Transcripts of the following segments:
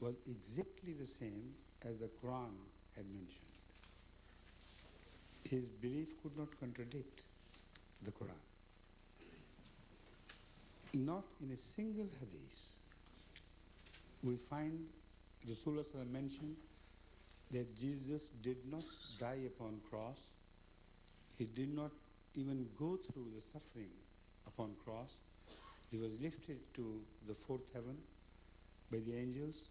was exactly the same as the Quran had mentioned. His belief could not contradict the Quran. Not in a single hadith we find Rasulullah mentioned that Jesus did not die upon cross. He did not even go through the suffering upon cross. He was lifted to the fourth heaven by the angels,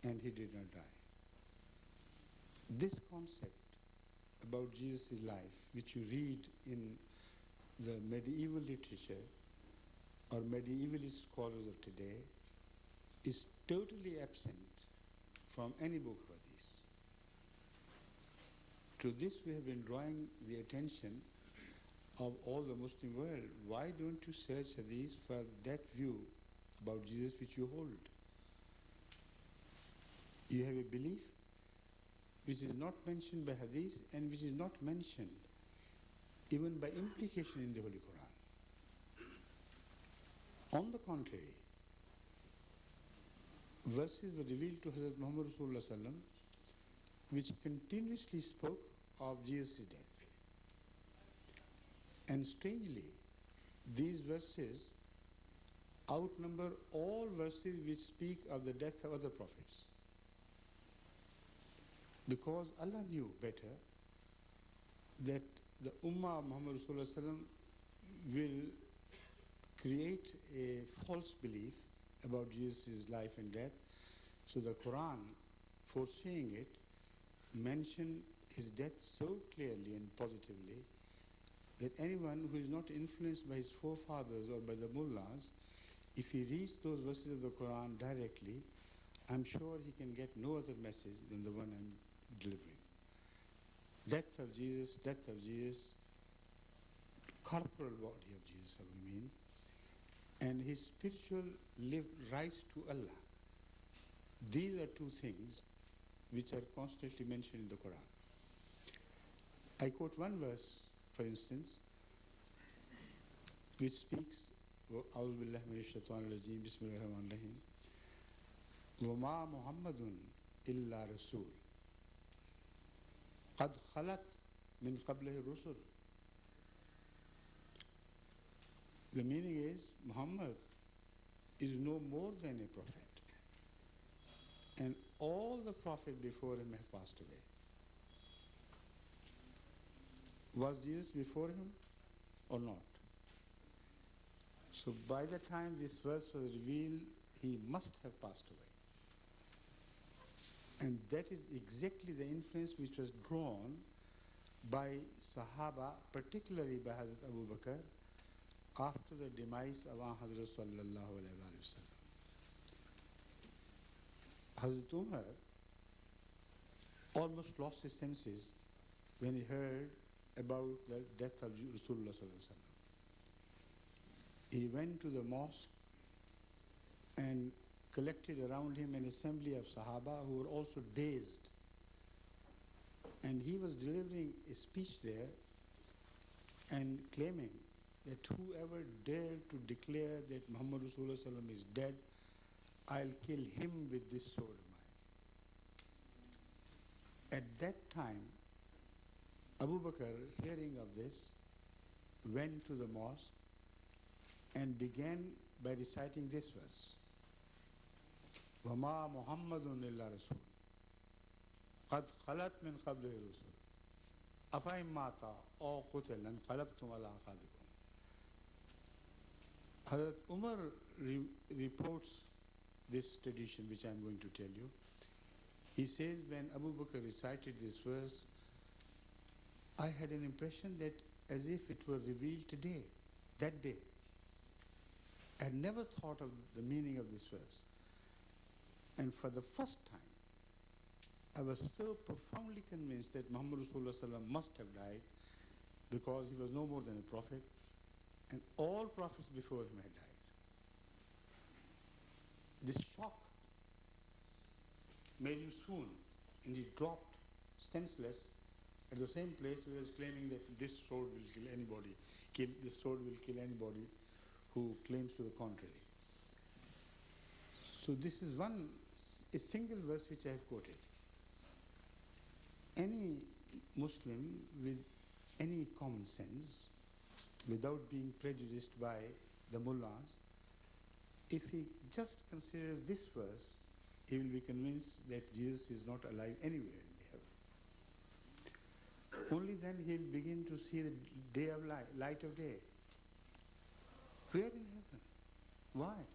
and he did not die. This concept about Jesus' life, which you read in the medieval literature or medievalist scholars of today, is totally absent from any book of hadith. To this we have been drawing the attention of all the Muslim world. Why don't you search hadith for that view about Jesus which you hold? You have a belief which is not mentioned by hadith and which is not mentioned even by implication in the Holy Quran. On the contrary, verses were revealed to Hazrat Muhammad Rasulullah sallam, which continuously spoke of Jesus' death. And strangely, these verses outnumber all verses which speak of the death of other prophets. Because Allah knew better that the Ummah of Muhammad Rasulullah sallam will create a false belief about Jesus' life and death. So the Quran, foreseeing it, mentioned his death so clearly and positively that anyone who is not influenced by his forefathers or by the mullahs, if he reads those verses of the Quran directly, I'm sure he can get no other message than the one I'm delivering. Death of Jesus, corporal body of Jesus, we mean, and his spiritual rise to Allah. These are two things which are constantly mentioned in the Quran. I quote one verse, for instance, which speaks, أعوذ بالله من الشيطان الرجيم بسم الله الرحمن الرحيم وما محمد إلا رسول قد خلت من قبله الرسل. The meaning is Muhammad is no more than a prophet, and all the prophets before him have passed away. Was Jesus before him or not? So by the time this verse was revealed, he must have passed away. And that is exactly the influence which was drawn by Sahaba, particularly by Hazrat Abu Bakr, after the demise of Hazrat sallallahu alayhi wa sallam. Hazrat Umar almost lost his senses when he heard about the death of Rasulullah sallallahu alayhi wa sallam. He went to the mosque and collected around him an assembly of Sahaba who were also dazed. And he was delivering a speech there and claiming that whoever dared to declare that Muhammad Rasulullah sallam is dead, I'll kill him with this sword of mine. At that time, Abu Bakr, hearing of this, went to the mosque and began by reciting this verse. وَمَا مُحَمَّدٌ إِلَّا رَسُولٌ قَدْ خَلَتْ مِنْ قَبْلِهِ الرُّسُلُ أَفَإِن مَّاتَ أَوْ قُتِلَ انقَلَبْتُمْ عَلَىٰ أَعْقَابِكُمْ. Hazrat Umar reports this tradition which I'm going to tell you. He says, when Abu Bakr recited this verse, I had an impression that as if it were revealed today, that day. I had never thought of the meaning of this verse. And for the first time, I was so profoundly convinced that Muhammad Rasulullah sallam must have died because he was no more than a prophet, and all prophets before him had died. This shock made him swoon, and he dropped senseless at the same place where he was claiming that this sword will kill anybody, this sword will kill anybody who claims to the contrary. So this is one a single verse which I have quoted. Any Muslim with any common sense, without being prejudiced by the mullahs, if he just considers this verse, he will be convinced that Jesus is not alive anywhere in the heaven. Only then he will begin to see the day of light of day. Where in heaven? Why?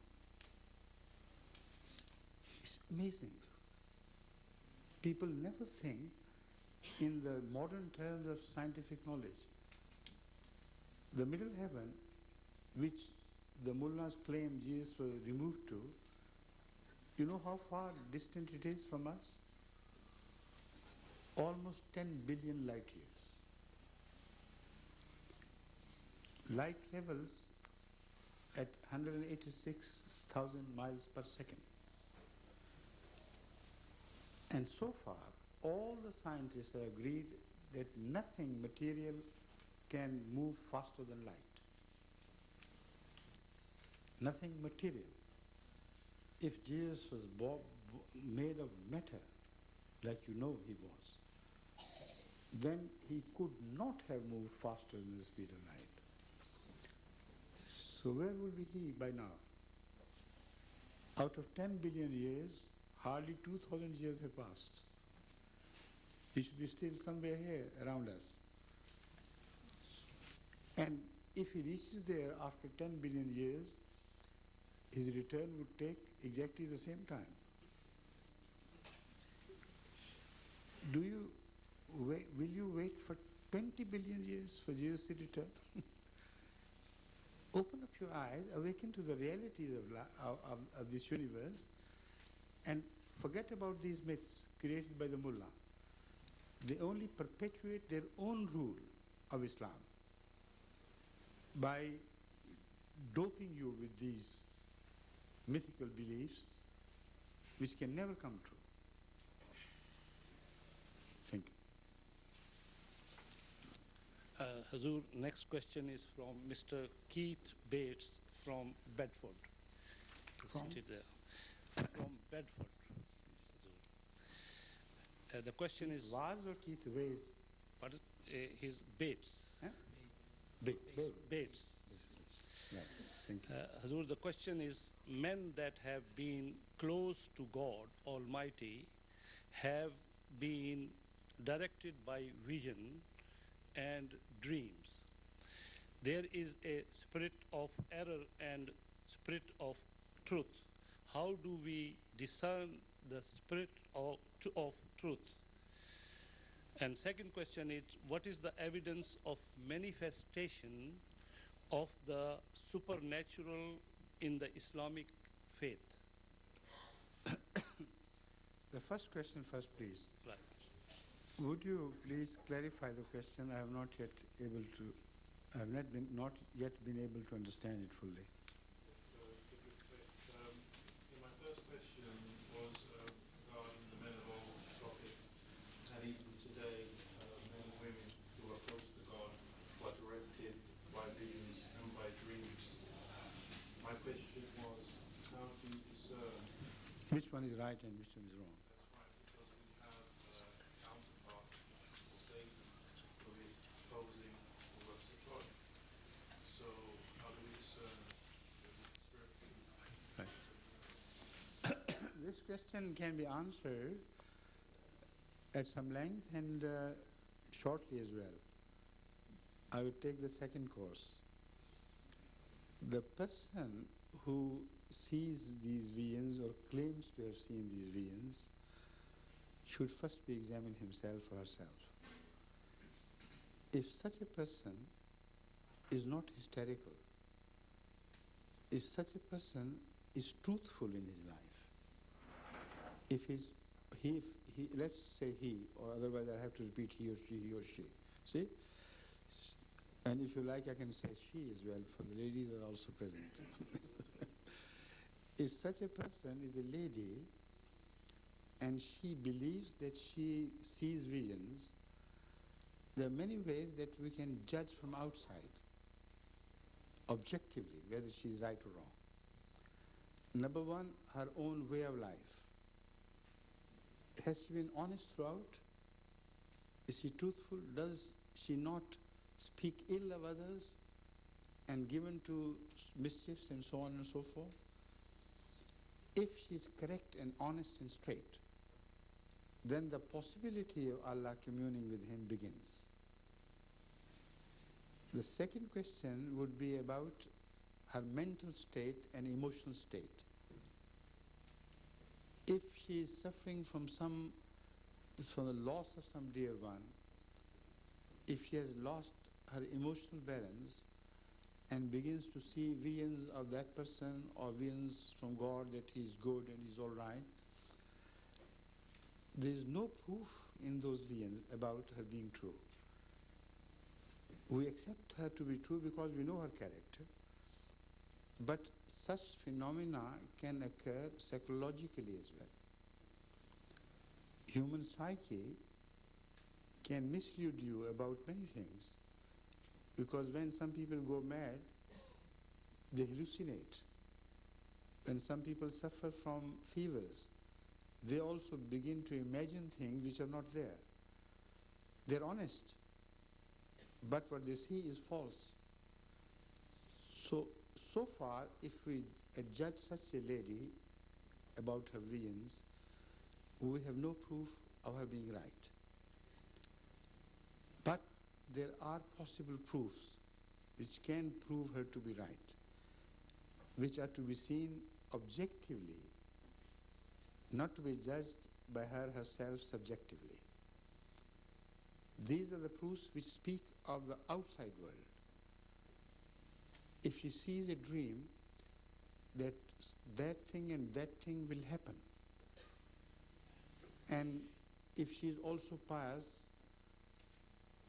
It's amazing. People never think in the modern terms of scientific knowledge. The middle heaven, which the mullahs claim Jesus was removed to, you know how far distant it is from us? Almost 10 billion light years. Light travels at 186,000 miles per second. And so far, all the scientists have agreed that nothing material can move faster than light. Nothing material. If Jesus was made of matter, like you know he was, then he could not have moved faster than the speed of light. So where would be he by now? Out of 10 billion years, hardly 2,000 years have passed. He should be still somewhere here around us. And if he reaches there after 10 billion years, his return would take exactly the same time. Will you wait for 20 billion years for Jesus to return? Open up your eyes, awaken to the realities of this universe, and forget about these myths created by the mullah. They only perpetuate their own rule of Islam by doping you with these mythical beliefs which can never come true. Thank you. Hazur, next question is from Mr. Keith Bates from Bedford. From? Seated there. From Bedford. The question Keith is... Vaz or Keith Ways? Pardon? His Bates. Huh? Bates. Bates. Right. Thank you. Hazur, the question is, men that have been close to God Almighty have been directed by vision and dreams. There is a spirit of error and spirit of truth. How do we discern the spirit of truth? And second question is, what is the evidence of manifestation of the supernatural in the Islamic faith? The first question first, please. Right. Would you please clarify the question? I have not yet been able to understand it fully. My first question was regarding the men of old prophets, and even today, men and women who are close to God, who are directed by visions and by dreams. My question was, how do you discern? Which one is right and which one is wrong? That's right, because we have a counterpart for Satan who is opposing the works of God. So how do we discern the spirit? Right. This question can be answered at some length and shortly as well. I would take the second course. The person who sees these visions or claims to have seen these visions should first be examined himself or herself. If such a person is not hysterical, if such a person is truthful in his life, if let's say he, or otherwise I have to repeat he or she. See? And if you like, I can say she as well, for the ladies are also present. If such a person is a lady and she believes that she sees visions, there are many ways that we can judge from outside, objectively, whether she is right or wrong. Number one, her own way of life. Has she been honest throughout? Is she truthful? Does she not speak ill of others and given to mischiefs and so on and so forth? If she is correct and honest and straight, then the possibility of Allah communing with him begins. The second question would be about her mental state and emotional state. If she is suffering from the loss of some dear one, if she has lost her emotional balance and begins to see visions of that person or visions from God that he is good and he is all right, there is no proof in those visions about her being true. We accept her to be true because we know her character. But such phenomena can occur psychologically as well. Human psyche can mislead you about many things, because when some people go mad, they hallucinate. When some people suffer from fevers, they also begin to imagine things which are not there. They're honest, but what they see is false. So far, if we judge such a lady about her visions, we have no proof of her being right. But there are possible proofs which can prove her to be right, which are to be seen objectively, not to be judged by her herself subjectively. These are the proofs which speak of the outside world. If she sees a dream that that thing and that thing will happen, and if she is also pious,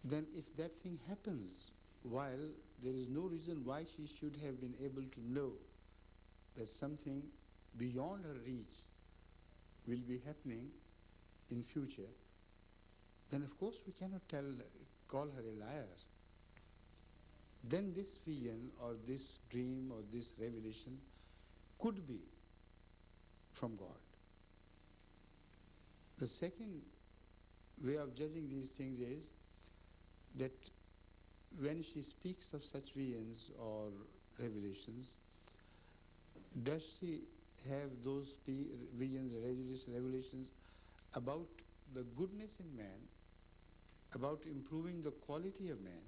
then if that thing happens while there is no reason why she should have been able to know that something beyond her reach will be happening in future, then of course we cannot call her a liar. Then this vision or this dream or this revelation could be from God. The second way of judging these things is that when she speaks of such visions or revelations, does she have those visions, revelations about the goodness in man, about improving the quality of man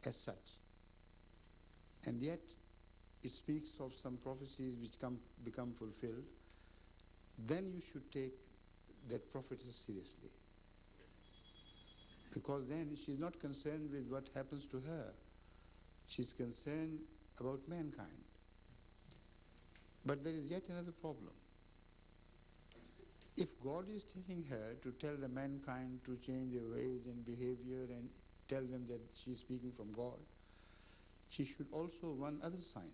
as such? And yet it speaks of some prophecies which become fulfilled. Then you should take that prophetess seriously, because then she's not concerned with what happens to her. She's concerned about mankind. But there is yet another problem. If God is telling her to tell the mankind to change their ways and behavior and tell them that she is speaking from God, she should also one other sign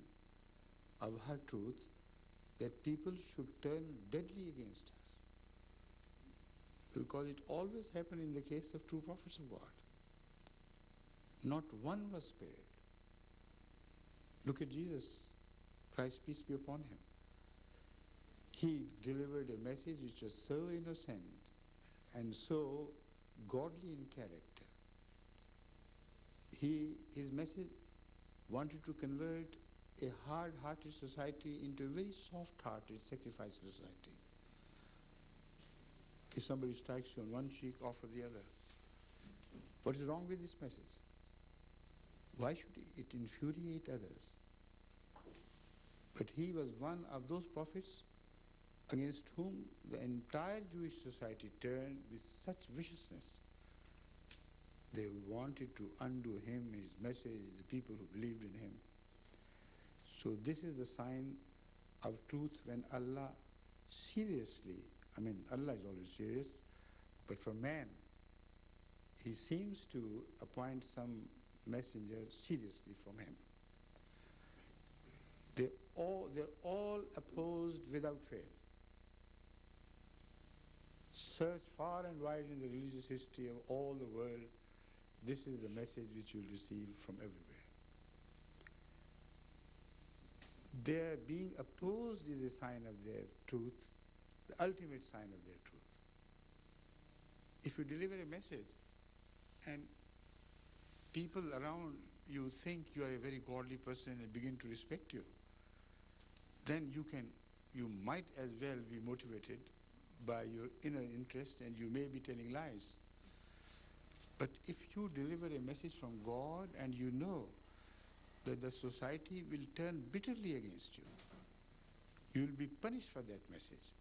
of her truth, that people should turn deadly against her. Because it always happened in the case of true prophets of God. Not one was spared. Look at Jesus, Christ peace be upon him. He delivered a message which was so innocent and so godly in character. His message wanted to convert a hard-hearted society into a very soft-hearted, sacrificing society. If somebody strikes you on one cheek, offer the other. What is wrong with this message? Why should it infuriate others? But he was one of those prophets against whom the entire Jewish society turned with such viciousness. They wanted to undo him, his message, the people who believed in him. So this is the sign of truth when Allah seriously, Allah is always serious, but for man, he seems to appoint some messenger seriously from him. They're all opposed without fail. Search far and wide in the religious history of all the world. This is the message which you'll receive from everywhere. Their being opposed is a sign of their truth, the ultimate sign of their truth. If you deliver a message and people around you think you are a very godly person and begin to respect you, then you might as well be motivated by your inner interest and you may be telling lies. But if you deliver a message from God and you know that the society will turn bitterly against you, you will be punished for that message.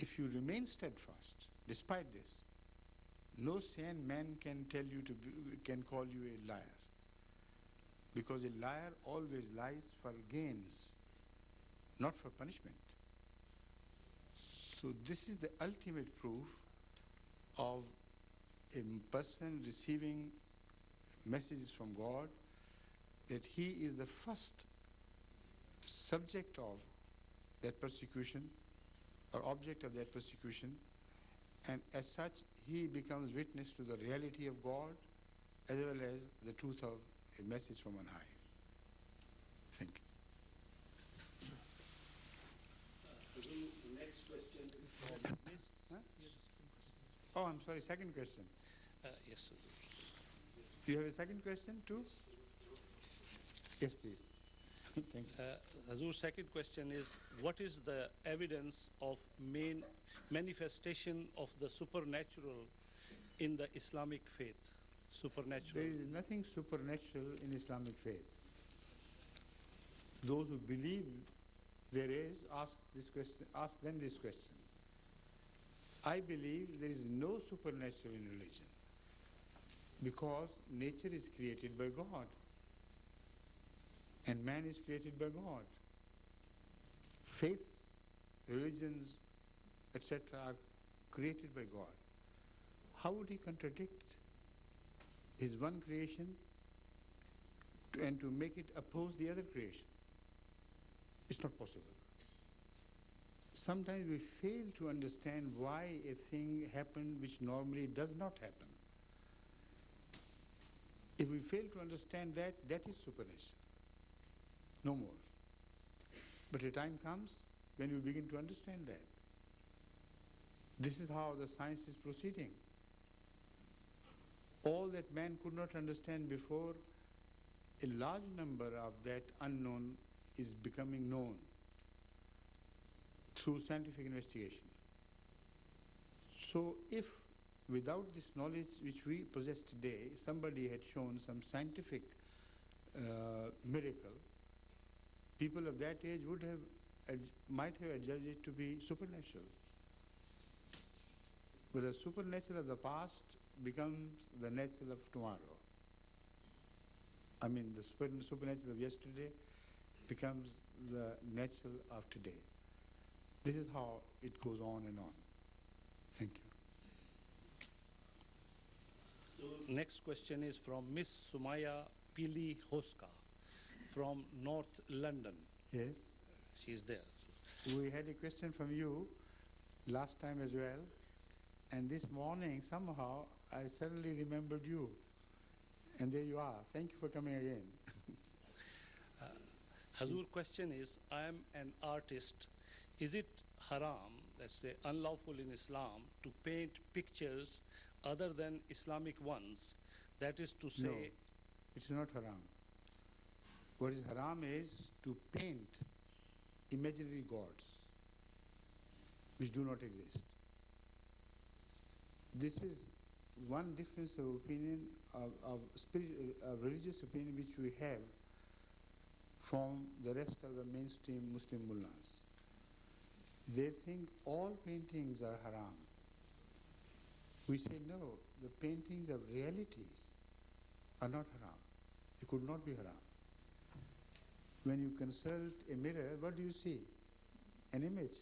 If you remain steadfast, despite this, no sane man can call you a liar. Because a liar always lies for gains, not for punishment. So this is the ultimate proof of a person receiving messages from God, that he is the first subject of that persecution or object of that persecution, and as such he becomes witness to the reality of God as well as the truth of a message from on high. Thank you. The next question from Miss. Huh? Oh, I'm sorry, second question. Yes, Hazur. You have a second question too? Yes, please. Thank you. Hazur, second question is, what is the evidence of main manifestation of the supernatural in the Islamic faith? Supernatural. There is nothing supernatural in Islamic faith. Those who believe there is, ask them this question. I believe there is no supernatural in religion because nature is created by God and man is created by God. Faiths, religions, etc. are created by God. How would he contradict his one creation and to make it oppose the other creation? It's not possible. Sometimes we fail to understand why a thing happened which normally does not happen. If we fail to understand that, that is supernatural. No more. But a time comes when we begin to understand that. This is how the science is proceeding. All that man could not understand before, a large number of that unknown is becoming known through scientific investigation. So if without this knowledge which we possess today, somebody had shown some scientific miracle, people of that age might have adjudged it to be supernatural. But the supernatural of the past becomes the natural of tomorrow. I mean, the supernatural of yesterday becomes the natural of today. This is how it goes on and on. Thank you. So next question is from Miss Sumaya Pili Hoska from North London. Yes. She's there. We had a question from you last time as well, and this morning somehow I suddenly remembered you, and there you are. Thank you for coming again. Hazur, question is, I am an artist. Is it haram, that's say unlawful in Islam, to paint pictures other than Islamic ones? That is to say... No, it's not haram. What is haram is to paint imaginary gods which do not exist. This is one difference of opinion, of religious opinion which we have from the rest of the mainstream Muslim mullahs. They think all paintings are haram. We say no, the paintings of realities are not haram. They could not be haram. When you consult a mirror, what do you see? An image.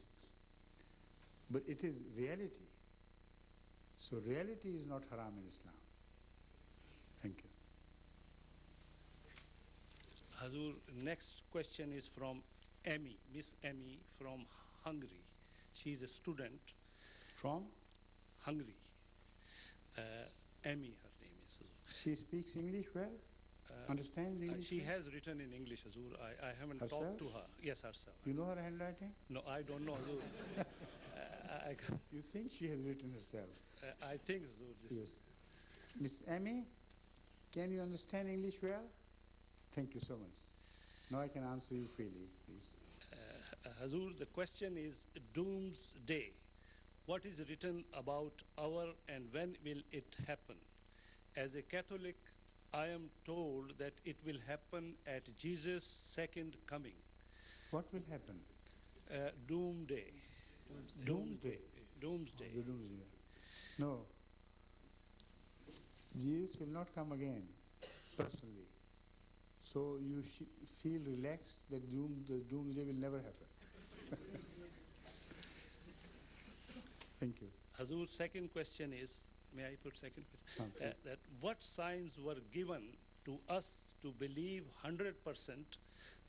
But it is reality. So reality is not haram in Islam. Thank you. Hazur, next question is from Amy, Miss Amy from Hungary. She's a student. From? Hungary. Amy, her name is. She speaks English well? Understands English? She well? has written in English, Hazur. I haven't Herself? talked to her. Yes, herself. You know her handwriting? No, I don't know, Hazur. You think she has written herself? I think so. Yes. Miss Amy, can you understand English well? Thank you so much. Now I can answer you freely, please. Hazur, the question is doomsday. What is written about hour and when will it happen? As a Catholic, I am told that it will happen at Jesus' second coming. What will happen? Doomsday. Doomsday. Doomsday. The doomsday. No. Jesus will not come again, personally. So you feel relaxed that the doomsday will never happen. Thank you. Hazur, second question is, may I put second question? Please. That what signs were given to us to believe 100%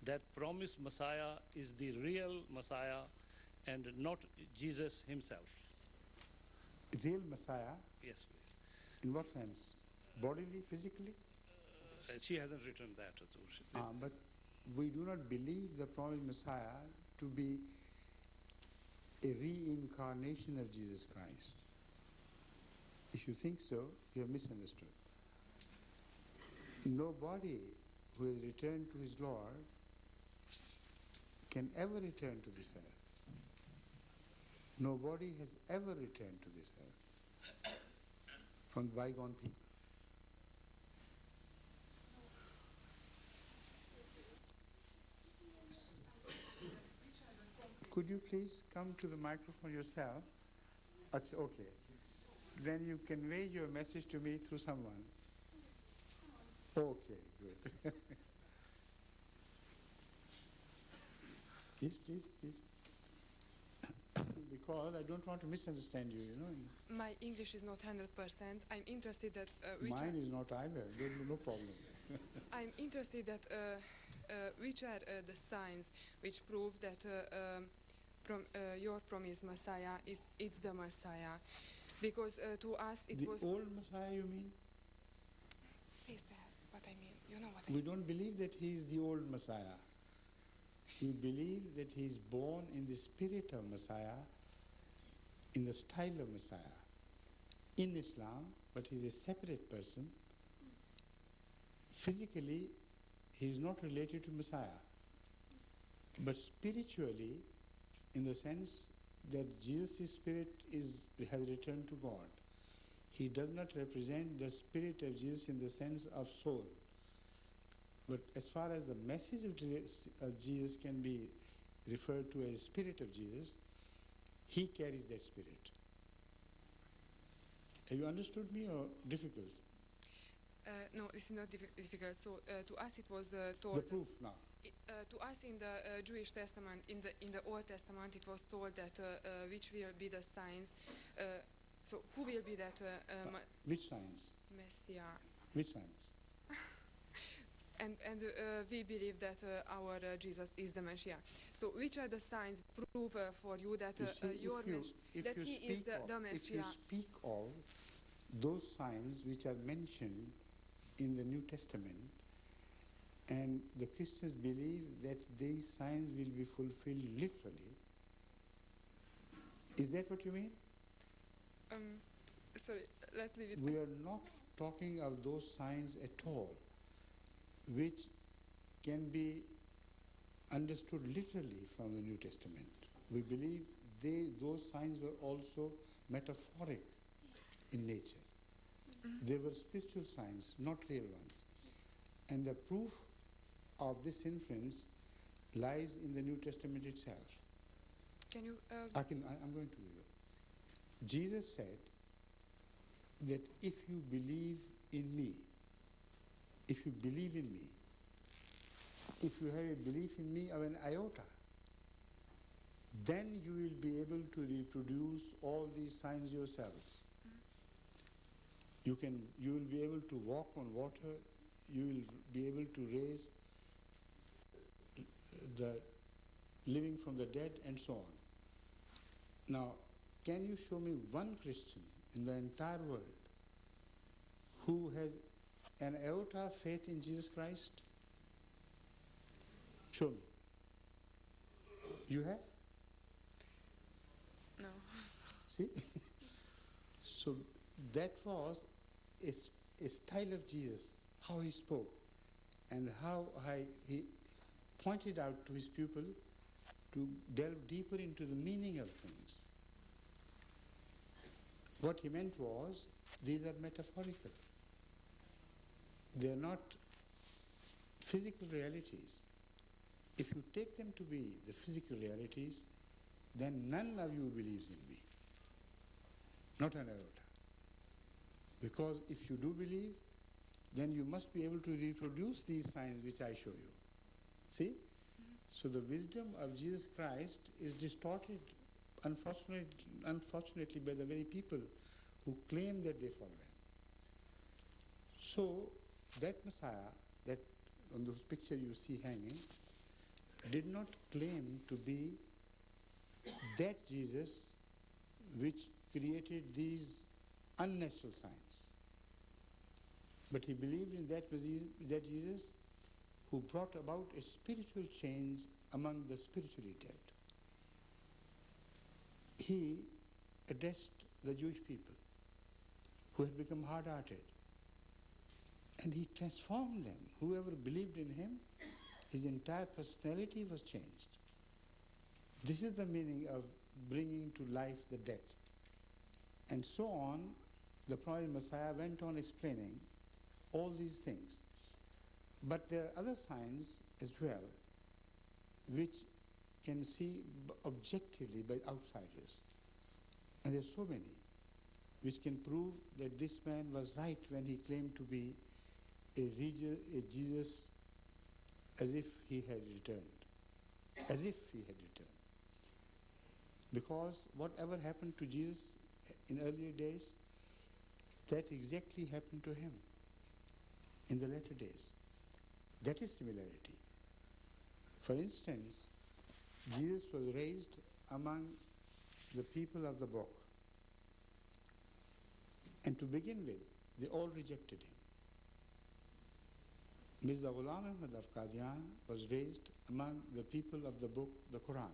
that promised Messiah is the real Messiah and not Jesus himself? Real Messiah, Yes. in what sense? Bodily, physically? She hasn't written that, Hazur. But we do not believe the promised Messiah to be a reincarnation of Jesus Christ. If you think so, you have misunderstood. Nobody who has returned to his Lord can ever return to this earth. Nobody has ever returned to this earth from bygone people. Could you please come to the microphone yourself? That's okay. Then you convey your message to me through someone. Okay, good. Yes, please. Because I don't want to misunderstand you, My English is not 100%. I'm interested that Mine is not either. No problem. I'm interested that which are the signs which prove that your promised Messiah, if it's the Messiah, because to us it was. The old Messiah, you mean? Please tell what I mean. You know what I We mean. don't believe that he is the old Messiah. We believe that he is born in the spirit of Messiah, in the style of Messiah, in Islam, but he is a separate person. Physically, he is not related to Messiah. But spiritually, in the sense that Jesus' spirit has returned to God, he does not represent the spirit of Jesus in the sense of soul. But as far as the message of Jesus can be referred to as spirit of Jesus, he carries that spirit. Have you understood me or difficult? No, this is not difficult. So to us it was told. The proof now. To us in the Jewish Testament, in the Old Testament, it was told that which will be the signs. So who will be that Which signs? Messiah? Which signs? And we believe that our Jesus is the Messiah. So which are the signs prove for you that that he is the Messiah? If you speak of those signs which are mentioned in the New Testament, and the Christians believe that these signs will be fulfilled literally, is that what you mean? Sorry, let's leave it. We are not talking of those signs at all, which can be understood literally from the New Testament. We believe those signs were also metaphoric in nature. They were spiritual signs, not real ones. And the proof of this inference lies in the New Testament itself. Can you? I'm going to read it. Jesus said that if you believe in me, if you believe in me, if you have a belief in me of an iota, then you will be able to reproduce all these signs yourselves. You will be able to walk on water, you will be able to raise the living from the dead, and so on. Now, can you show me one Christian in the entire world who has an iota of faith in Jesus Christ? Show me. You have? No. See? So that was a style of Jesus, how he spoke, and how he pointed out to his pupil to delve deeper into the meaning of things. What he meant was, these are metaphorical. They are not physical realities. If you take them to be the physical realities, then none of you believes in me. Not an iota. Because if you do believe, then you must be able to reproduce these signs which I show you. See? So the wisdom of Jesus Christ is distorted, unfortunately, by the very people who claim that they follow him. So that Messiah, that on those picture you see hanging, did not claim to be that Jesus which created these unnatural signs. But he believed in that Jesus who brought about a spiritual change among the spiritually dead. He addressed the Jewish people who had become hard-hearted, and he transformed them. Whoever believed in him, his entire personality was changed. This is the meaning of bringing to life the dead. And so on, the Prophet Messiah went on explaining all these things. But there are other signs as well which can see objectively by outsiders. And there are so many which can prove that this man was right when he claimed to be a Jesus as if he had returned. As if he had returned. Because whatever happened to Jesus in earlier days, that exactly happened to him in the latter days. That is similarity. For instance, Jesus was raised among the people of the book. And to begin with, they all rejected him. Mirza Ahmad of Qadian was raised among the people of the book, the Quran.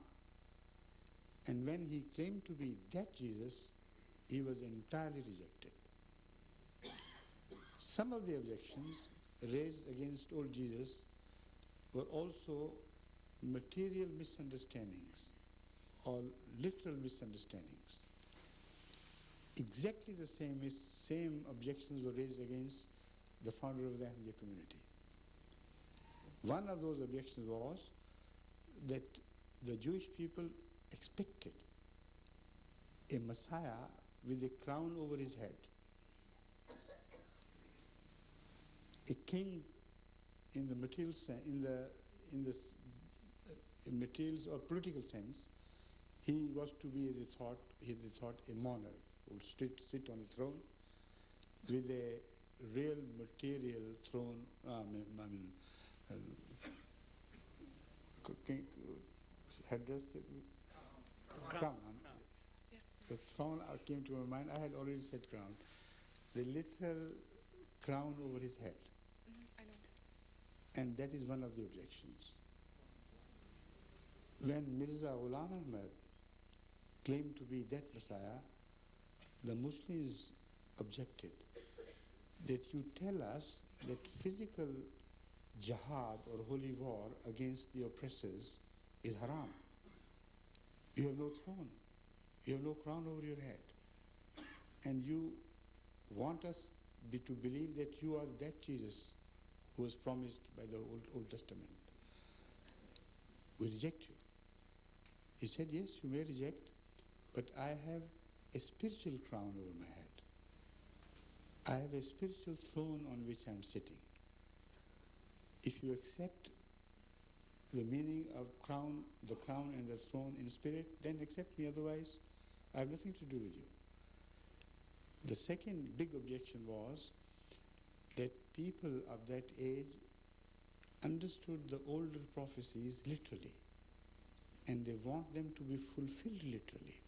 And when he claimed to be that Jesus, he was entirely rejected. Some of the objections raised against old Jesus were also material misunderstandings or literal misunderstandings. Exactly the same objections were raised against the founder of the Ahmadiyya community. One of those objections was that the Jewish people expected a Messiah with a crown over his head, a king in the material materials or political sense. He was to be, they thought, a monarch who would sit on a throne with a real material throne. Headdress, crown. Yes. The throne came to my mind. I had already said crown. The literal crown over his head. I know. And that is one of the objections. When Mirza Ahmad claimed to be that Messiah, the Muslims objected that you tell us that physical jihad or holy war against the oppressors is haram. You have no throne. You have no crown over your head. And you want us to believe that you are that Jesus who was promised by the Old Testament. We reject you. He said, yes, you may reject, but I have a spiritual crown over my head. I have a spiritual throne on which I am sitting. If you accept the meaning of the crown and the throne in spirit, then accept me, otherwise I have nothing to do with you. The second big objection was that people of that age understood the older prophecies literally, and they want them to be fulfilled literally.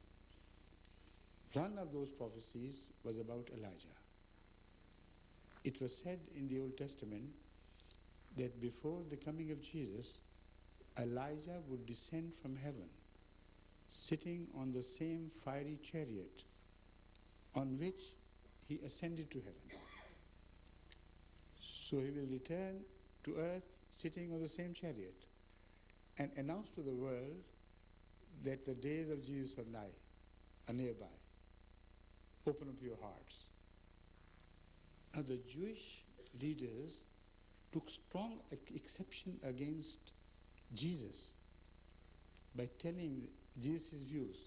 One of those prophecies was about Elijah. It was said in the Old Testament that before the coming of Jesus, Elijah would descend from heaven sitting on the same fiery chariot on which he ascended to heaven. So he will return to earth sitting on the same chariot and announce to the world that the days of Jesus are nearby. Open up your hearts. Now the Jewish leaders took strong exception against Jesus by telling Jesus' views,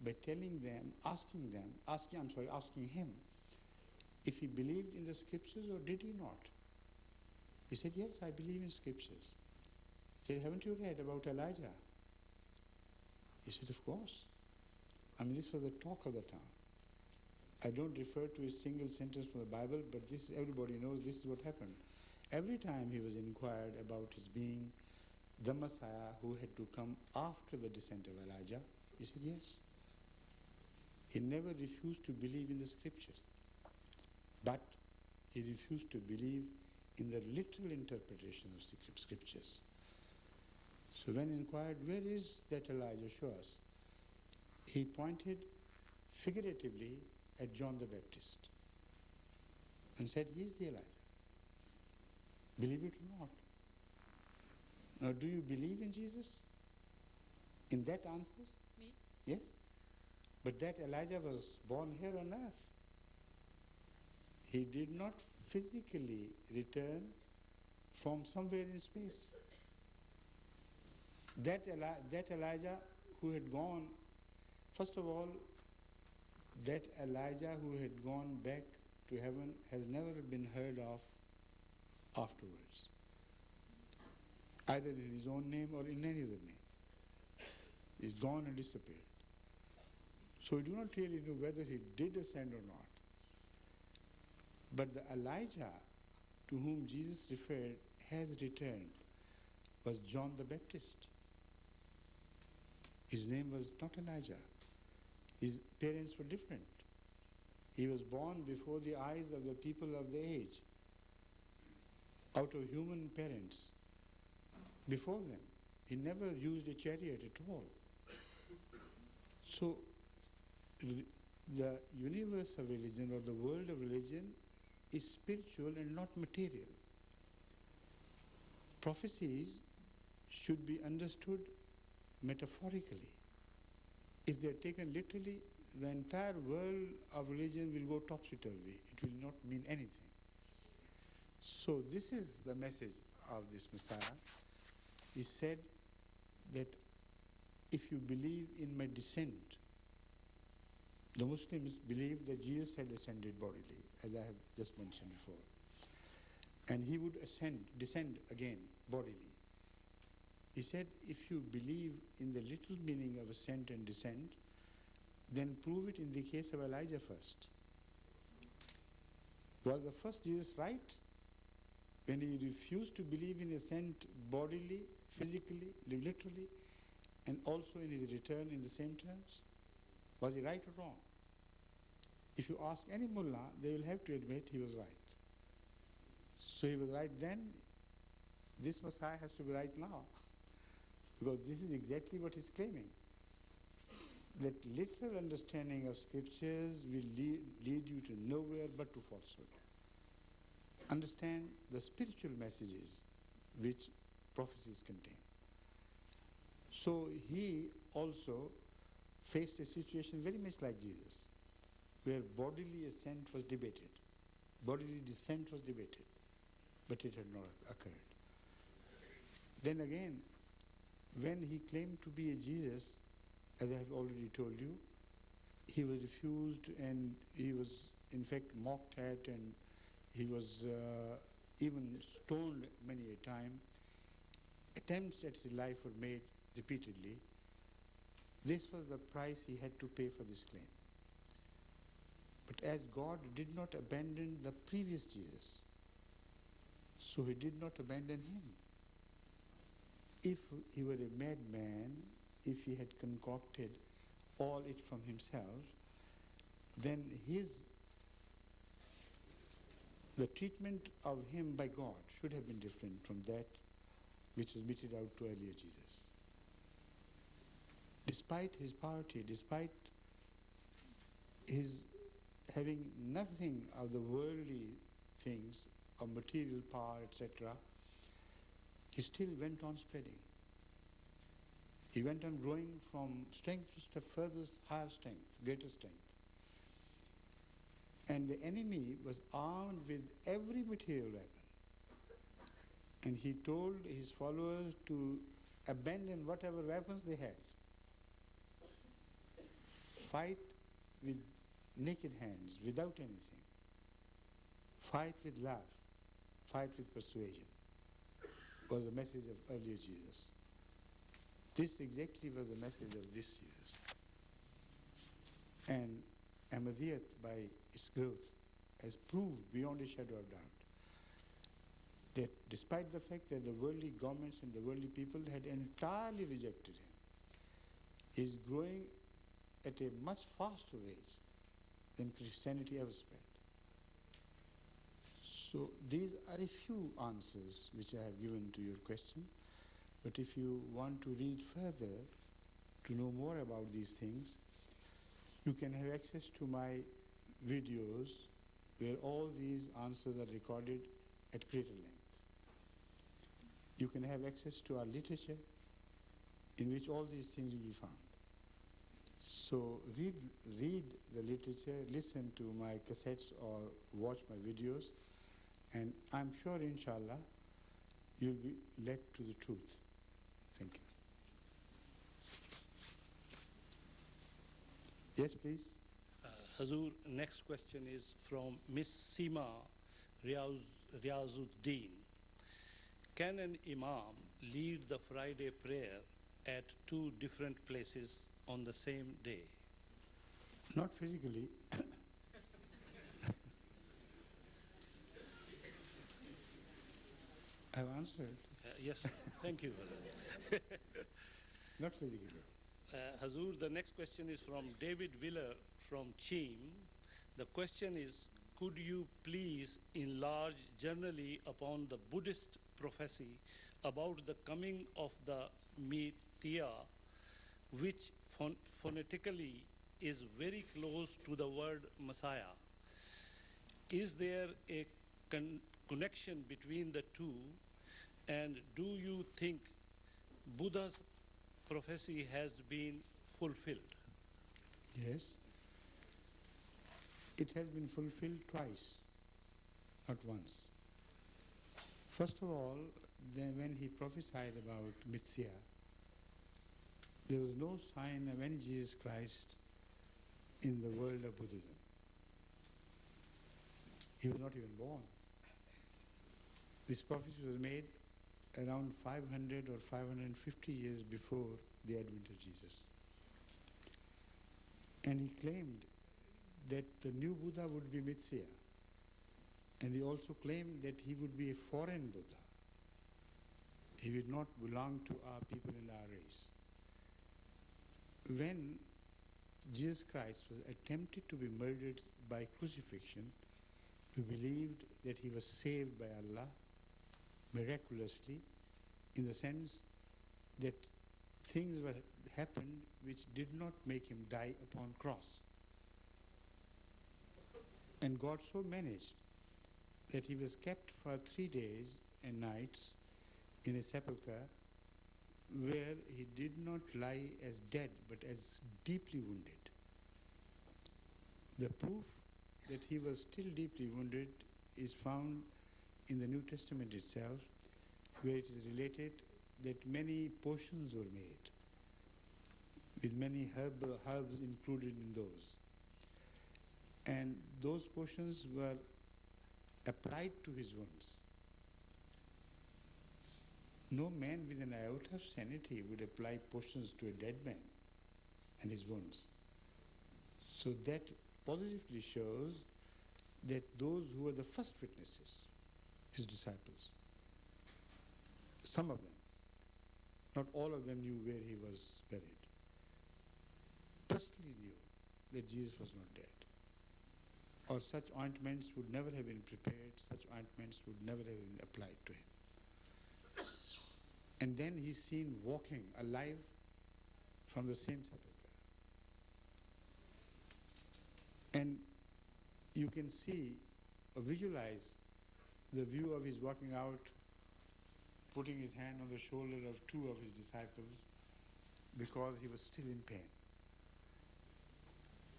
by telling them, asking him if he believed in the scriptures or did he not. He said, yes, I believe in scriptures. He said, haven't you read about Elijah? He said, of course. I mean, this was the talk of the town. I don't refer to a single sentence from the Bible, but everybody knows this is what happened. Every time he was inquired about his being the Messiah who had to come after the descent of Elijah, he said yes. He never refused to believe in the scriptures, but he refused to believe in the literal interpretation of scriptures. So when inquired, where is that Elijah? Show us. He pointed figuratively at John the Baptist and said, he is the Elijah. Believe it or not. Now, do you believe in Jesus? In that answer? Me? Yes. But that Elijah was born here on earth. He did not physically return from somewhere in space. That Elijah who had gone, first of all, that Elijah who had gone back to heaven has never been heard of afterwards, either in his own name or in any other name. He's gone and disappeared. So we do not really know whether he did ascend or not. But the Elijah to whom Jesus referred has returned was John the Baptist. His name was not Elijah. His parents were different. He was born before the eyes of the people of the age, out of human parents. Before them, he never used a chariot at all. So the universe of religion or the world of religion is spiritual and not material. Prophecies should be understood metaphorically. If they are taken literally, the entire world of religion will go topsy-turvy. It will not mean anything. So this is the message of this Messiah. He said that if you believe in my descent, the Muslims believe that Jesus had ascended bodily, as I have just mentioned before. And he would descend again bodily. He said, if you believe in the literal meaning of ascent and descent, then prove it in the case of Elijah first. Was the first Jesus right when he refused to believe in ascent bodily, physically, literally, and also in his return in the same terms? Was he right or wrong? If you ask any mullah, they will have to admit he was right. So he was right then. This Messiah has to be right now. Because this is exactly what he's claiming. That literal understanding of scriptures will lead you to nowhere but to falsehood. Understand the spiritual messages which prophecies contain. So he also faced a situation very much like Jesus, where bodily ascent was debated, bodily descent was debated, but it had not occurred. Then again, when he claimed to be a Jesus, as I have already told you, he was refused and he was in fact mocked at, and he was even stoned many a time. Attempts at his life were made repeatedly. This was the price he had to pay for this claim. But as God did not abandon the previous Jesus, so he did not abandon him. If he were a madman, if he had concocted all it from himself, then the treatment of him by God should have been different from that which was meted out to earlier Jesus. Despite his poverty, despite his having nothing of the worldly things, of material power, etc., he still went on spreading. He went on growing from strength to further higher strength, greater strength. And the enemy was armed with every material weapon. And he told his followers to abandon whatever weapons they had. Fight with naked hands, without anything. Fight with love. Fight with persuasion, was the message of earlier Jesus. This exactly was the message of this Jesus. And Ahmadiyya, by its growth, has proved beyond a shadow of doubt that despite the fact that the worldly governments and the worldly people had entirely rejected him, he is growing at a much faster rate than Christianity ever spread. So these are a few answers which I have given to your question. But if you want to read further, to know more about these things, you can have access to my videos where all these answers are recorded at greater length. You can have access to our literature in which all these things will be found. So read the literature, listen to my cassettes or watch my videos, and I'm sure, inshallah, you'll be led to the truth. Thank you. Yes, please. Hazur, next question is from Miss Seema Riazuddin. Can an imam lead the Friday prayer at two different places on the same day? Not physically. I've answered. Yes, thank you. Not physically. Hazur, the next question is from David Willer from Cheam. The question is, could you please enlarge generally upon the Buddhist prophecy about the coming of the Mirza, which phonetically is very close to the word Messiah? Is there a connection between the two? And do you think Buddha's prophecy has been fulfilled? Yes. It has been fulfilled twice, not once. First of all, then when he prophesied about Mirza, there was no sign of any Jesus Christ in the world of Buddhism. He was not even born. This prophecy was made around 500 or 550 years before the advent of Jesus. And he claimed that the new Buddha would be Mirza. And he also claimed that he would be a foreign Buddha. He would not belong to our people and our race. When Jesus Christ was attempted to be murdered by crucifixion, we believed that he was saved by Allah miraculously, in the sense that things happened which did not make him die upon cross. And God so managed that he was kept for 3 days and nights in a sepulchre where he did not lie as dead but as deeply wounded. The proof that he was still deeply wounded is found in the New Testament itself, where it is related that many potions were made, with many herbs included in those. And those potions were applied to his wounds. No man with an iota of sanity would apply potions to a dead man and his wounds. So that positively shows that those who were the first witnesses, his disciples, some of them, not all of them knew where he was buried, personally knew that Jesus was not dead. Or such ointments would never have been prepared, such ointments would never have been applied to him. And then he's seen walking alive from the same sepulchre. And you can see or visualize the view of his walking out, putting his hand on the shoulder of two of his disciples because he was still in pain.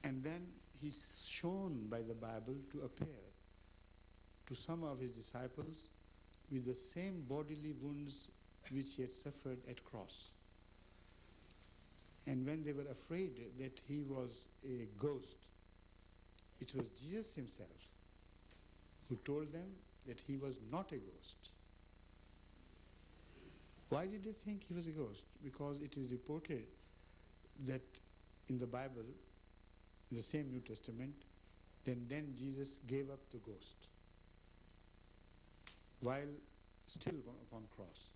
And then he's shown by the Bible to appear to some of his disciples with the same bodily wounds which he had suffered at cross. And when they were afraid that he was a ghost, it was Jesus himself who told them that he was not a ghost. Why did they think he was a ghost? Because it is reported that in the Bible, in the same New Testament, then Jesus gave up the ghost while still upon cross.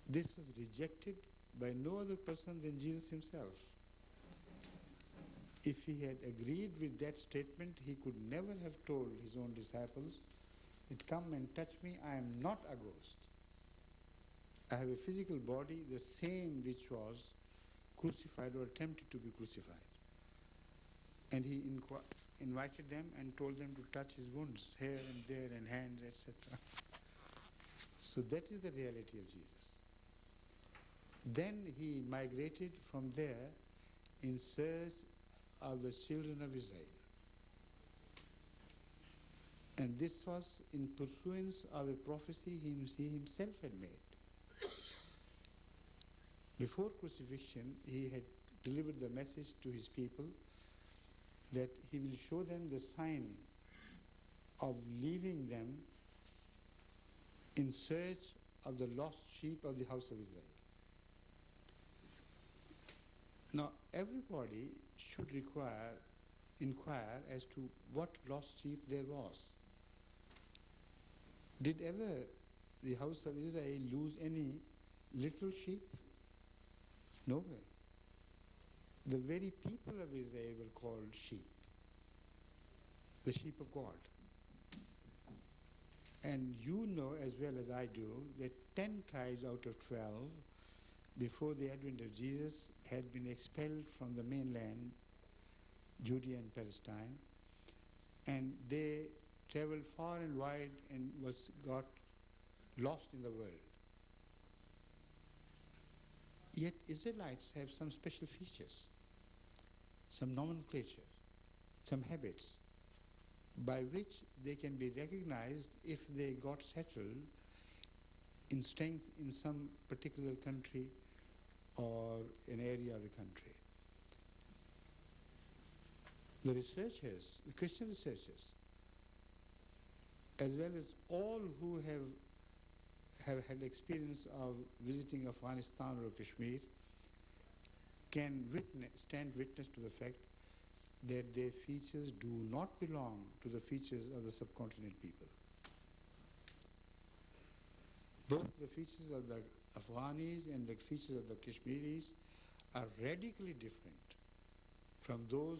This was rejected by no other person than Jesus himself. If he had agreed with that statement, he could never have told his own disciples that, come and touch me, I am not a ghost. I have a physical body, the same which was crucified or attempted to be crucified. And he invited them and told them to touch his wounds, here and there and hands, etc. So that is the reality of Jesus. Then he migrated from there in search of the children of Israel. And this was in pursuance of a prophecy he himself had made. Before crucifixion, he had delivered the message to his people that he will show them the sign of leaving them in search of the lost sheep of the house of Israel. Now, everybody should inquire as to what lost sheep there was. Did ever the house of Israel lose any little sheep? No way. The very people of Israel were called sheep, the sheep of God. And you know as well as I do that 10 tribes out of 12 before the advent of Jesus had been expelled from the mainland, Judea and Palestine, and they traveled far and wide and got lost in the world. Yet Israelites have some special features, some nomenclature, some habits by which they can be recognized if they got settled in strength in some particular country or an area of the country. The researchers, the Christian researchers, as well as all who have had experience of visiting Afghanistan or Kashmir, can stand witness to the fact that their features do not belong to the features of the subcontinent people. Both the features of the Afghanis and the features of the Kashmiris are radically different from those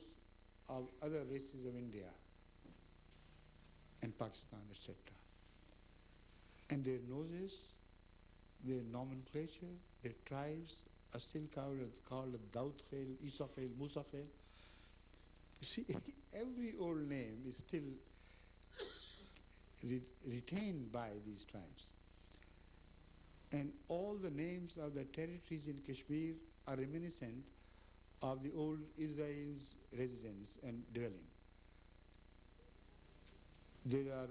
of other races of India and Pakistan, etc. And their noses, their nomenclature, their tribes are still called Daud Khel, Isa Khel, Musa Khel. You see, every old name is still retained by these tribes. And all the names of the territories in Kashmir are reminiscent of the old Israel's residence and dwelling. There are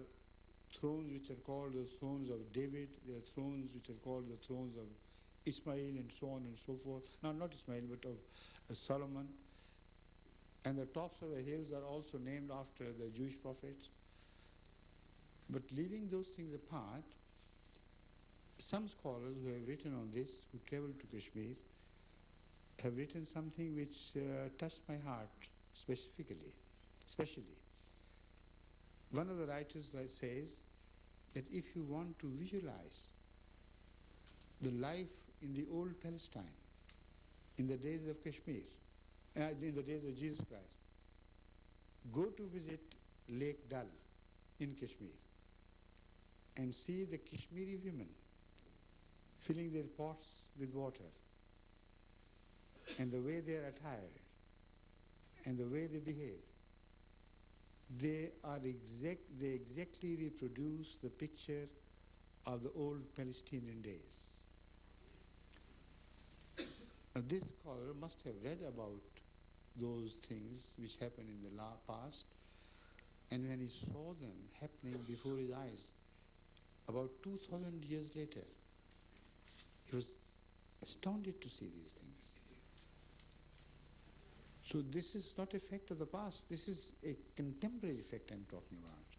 thrones which are called the thrones of David, there are thrones which are called the thrones of Ismail and so on and so forth. No, not Ismail, but of Solomon. And the tops of the hills are also named after the Jewish prophets. But leaving those things apart, some scholars who have written on this, who traveled to Kashmir, have written something which touched my heart especially. One of the writers says that if you want to visualize the life in the old Palestine, in the days of Kashmir, in the days of Jesus Christ, go to visit Lake Dal in Kashmir and see the Kashmiri women filling their pots with water and the way they are attired and the way they behave, they exactly reproduce the picture of the old Palestinian days. Now, this scholar must have read about those things which happened in the past, and when he saw them happening before his eyes, about 2,000 years later, he was astounded to see these things. So this is not effect of the past, this is a contemporary effect I'm talking about.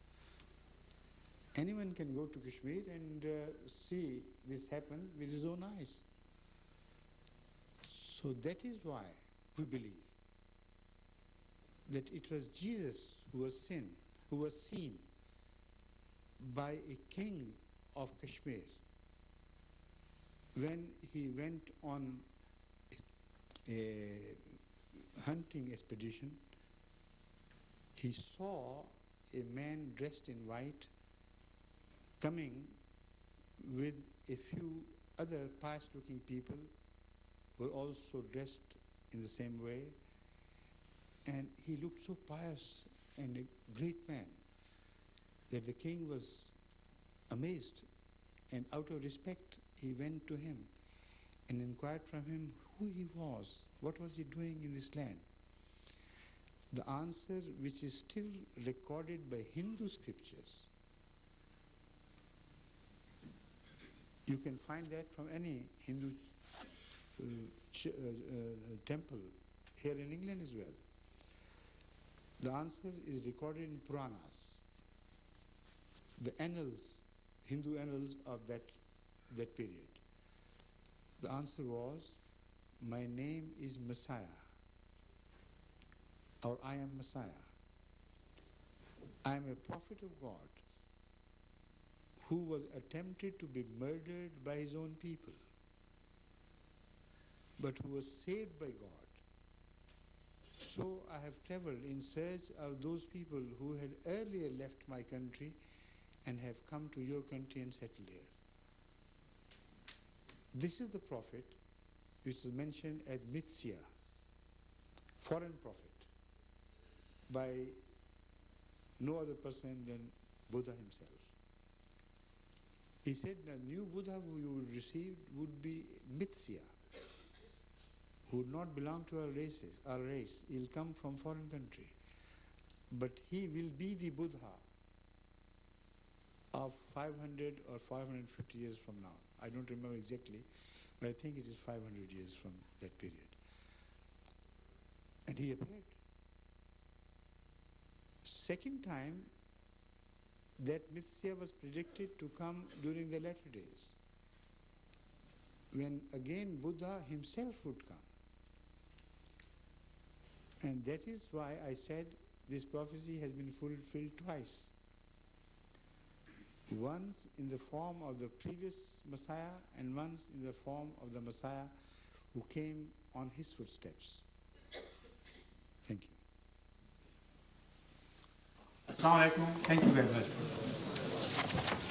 Anyone can go to Kashmir and see this happen with his own eyes. So that is why we believe that it was Jesus who was seen by a king of Kashmir when he went on a hunting expedition. He saw a man dressed in white coming with a few other pious-looking people who were also dressed in the same way, and he looked so pious and a great man that the king was amazed, and out of respect he went to him and inquired from him who he was, what was he doing in this land. The answer, which is still recorded by Hindu scriptures, you can find that from any Hindu temple here in England as well. The answer is recorded in Puranas, the annals, Hindu annals of that period. The answer was, my name is Messiah, or I am Messiah. I am a prophet of God who was attempted to be murdered by his own people, but who was saved by God. So I have traveled in search of those people who had earlier left my country and have come to your country and settled here. This is the prophet which is mentioned as Mirza, foreign prophet, by no other person than Buddha himself. He said the new Buddha who you would receive would be Mirza, who would not belong to our race. He'll come from foreign country. But he will be the Buddha of 500 or 550 years from now. I don't remember exactly, but I think it is 500 years from that period. And he appeared. Second time, that Mirza was predicted to come during the latter days, when again Buddha himself would come. And that is why I said this prophecy has been fulfilled twice. Once in the form of the previous Messiah, and once in the form of the Messiah who came on his footsteps. Thank you. Assalamu alaikum. Thank you very much for this.